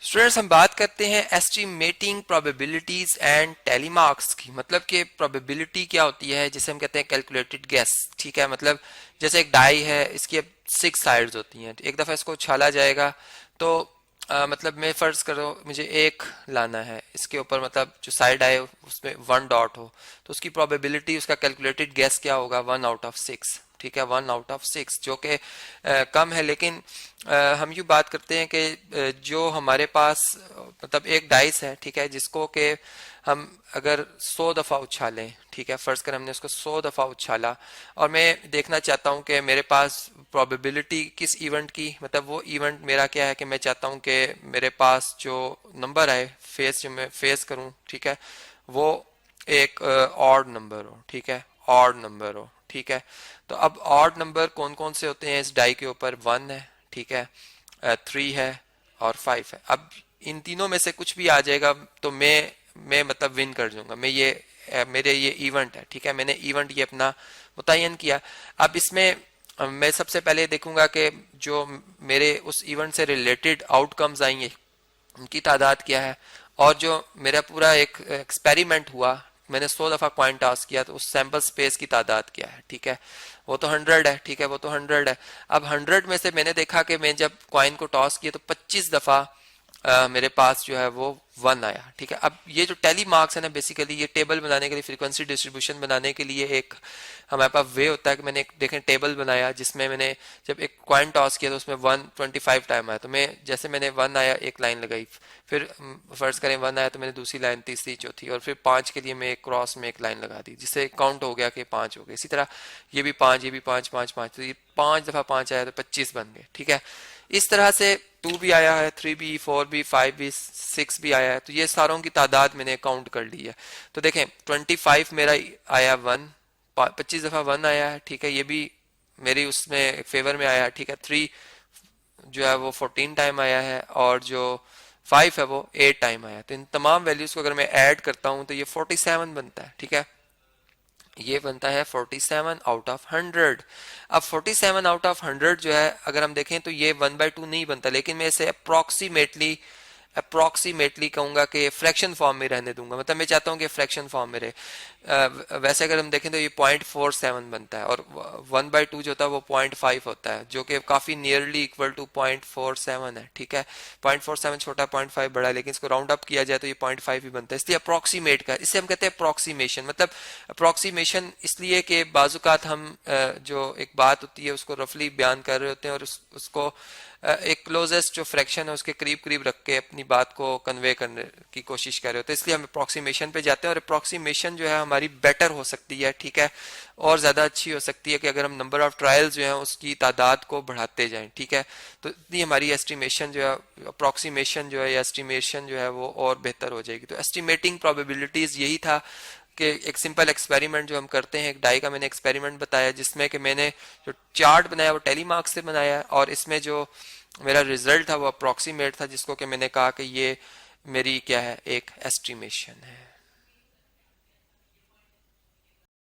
Students हम बात करते हैं estimating probabilities and tally marks की। मतलब कि प्रोबेबिलिटी क्या होती है, जिसे हम कहते हैं कैलकुलेटेड गेस। ठीक है, मतलब जैसे एक डाई है, इसकी अब 6 साइड्स होती हैं। एक दफ़ा इसको उछाला जाएगा तो मतलब मैं फर्ज करो मुझे एक लाना है, इसके ऊपर मतलब जो साइड आए उसमें 1 डॉट हो, तो उसकी प्रोबेबिलिटी, उसका कैलकुलेटेड गेस क्या होगा, 1 आउट ऑफ 6। ठीक है, 1 आउट ऑफ 6 जो कि कम है। लेकिन हम यूँ बात करते हैं कि जो हमारे पास मतलब एक डाइस है, ठीक है, जिसको कि हम अगर 100 दफ़ा उछालें, ठीक है, फर्ज कर हमने उसको 100 दफ़ा उछाला और मैं देखना चाहता हूं कि मेरे पास प्रोबेबिलिटी किस इवेंट की, मतलब वो इवेंट मेरा क्या है कि मैं चाहता हूं कि मेरे पास जो नंबर आए फेस, जो मैं फेस करूं, ठीक है, वो एक ऑड नंबर हो। ठीक है, ऑड नंबर हो। ठीक है, तो अब ऑड नंबर कौन कौन से होते हैं इस डाई के ऊपर, 1 है, ठीक है, 3 है और 5 है। अब इन तीनों में से कुछ भी आ जाएगा तो मैं मतलब विन कर जाऊंगा। मैं ये मेरे ये इवेंट है। ठीक है, मैंने इवेंट ये अपना मुतय्यन किया। अब इसमें मैं सबसे पहले देखूंगा कि जो मेरे उस इवेंट से रिलेटेड आउटकम्स आएंगे उनकी तादाद क्या है, और जो मेरा पूरा एक एक्सपेरिमेंट हुआ, मैंने 100 दफा कॉइन टॉस किया, तो उस सैंपल स्पेस की तादाद क्या है। ठीक है, वो तो 100 है। ठीक है, वो तो 100 है। अब 100 में से मैंने देखा कि मैं जब कॉइन को टॉस किया तो 25 दफा मेरे पास जो है वो 1 आया। ठीक है, अब ये जो टेली मार्क्स है ना, बेसिकली ये टेबल बनाने के लिए, फ्रीक्वेंसी डिस्ट्रीब्यूशन बनाने के लिए एक हमारे पास वे होता है कि मैंने एक देखें टेबल बनाया जिसमें मैंने जब एक कॉइन टॉस किया तो उसमें 125 टाइम आया, तो मैं जैसे मैंने 1 आया एक लाइन लगाई, फिर फर्ज करें 1 आया तो मैंने दूसरी लाइन, तीसरी, चौथी, और फिर 5 के लिए मैं एक क्रॉस में एक लाइन लगा दी, जिससे काउंट हो गया कि 5 हो गए। इसी तरह ये भी 5, ये भी 5, 5, 5, तो ये 5 दफा 5 आया तो 25 बन गए। ठीक है, इस तरह से 2 भी आया है, 3 भी, 4 भी, 5 भी, 6 भी आया है। तो ये सारों की तादाद मैंने काउंट कर ली है। तो देखें 25 मेरा आया 1, 25 दफा 1 आया है। ठीक है, ये भी मेरी उसमें फेवर में आया है। ठीक है, 3 जो है वो 14 टाइम आया है और जो 5 है वो 8 टाइम आया है। तो इन तमाम वैल्यूज को अगर मैं ऐड करता हूं तो ये 47 बनता है। ठीक है, ये बनता है 47 आउट ऑफ 100। अब 47 आउट ऑफ 100 जो है अगर हम देखें तो ये 1/2 नहीं बनता, लेकिन मैं इसे अप्रोक्सीमेटली कहूंगा कि फ्रैक्शन फॉर्म में रहने दूंगा। मतलब मैं चाहता हूं कि फ्रैक्शन फॉर्म में रहे। वैसे अगर हम देखें तो ये 0.47 बनता है और 1/2 जो होता है वो 0.5 होता है, जो कि काफी नियरली इक्वल टू 0.47 है। ठीक है, 0.47 छोटा, 0.5 बड़ा है, लेकिन इसको राउंड अप किया जाए तो ये 0.5 ही बनता है। इसलिए अप्रोक्सीमेट का, इससे हम कहते हैं अप्रोक्सीमेशन। मतलब अप्रोक्सीमेशन इसलिए कि बाजुकात हम जो एक बात होती है उसको रफली बयान कर रहे होते हैं और उसको एक क्लोजेस्ट जो फ्रैक्शन है उसके करीब करीब रख के अपनी बात को कन्वे करने की कोशिश कर रहे होते हैं। इसलिए हम अप्रोक्सीमेशन पे जाते हैं और अप्रोक्सीमेशन जो है हमारी बेटर हो सकती है। ठीक है, और ज्यादा अच्छी हो सकती है कि अगर हम नंबर ऑफ ट्रायल्स जो है उसकी तादाद को बढ़ाते जाएं। ठीक है, तो इतनी हमारी एस्टिमेशन जो है, अप्रोक्सीमेशन जो है या एस्टिमेशन जो है वो और बेहतर हो जाएगी। तो एस्टिमेटिंग प्रोबेबिलिटीज यही था कि एक सिंपल एक्सपेरिमेंट जो हम करते हैं, एक डाई का मैंने एक्सपेरिमेंट बताया जिसमें कि मैंने जो चार्ट बनाया वो टेली मार्क्स से बनाया, और इसमें जो मेरा रिजल्ट था वो अप्रोक्सीमेट था, जिसको कि मैंने कहा कि ये मेरी क्या है, एक एस्टिमेशन है।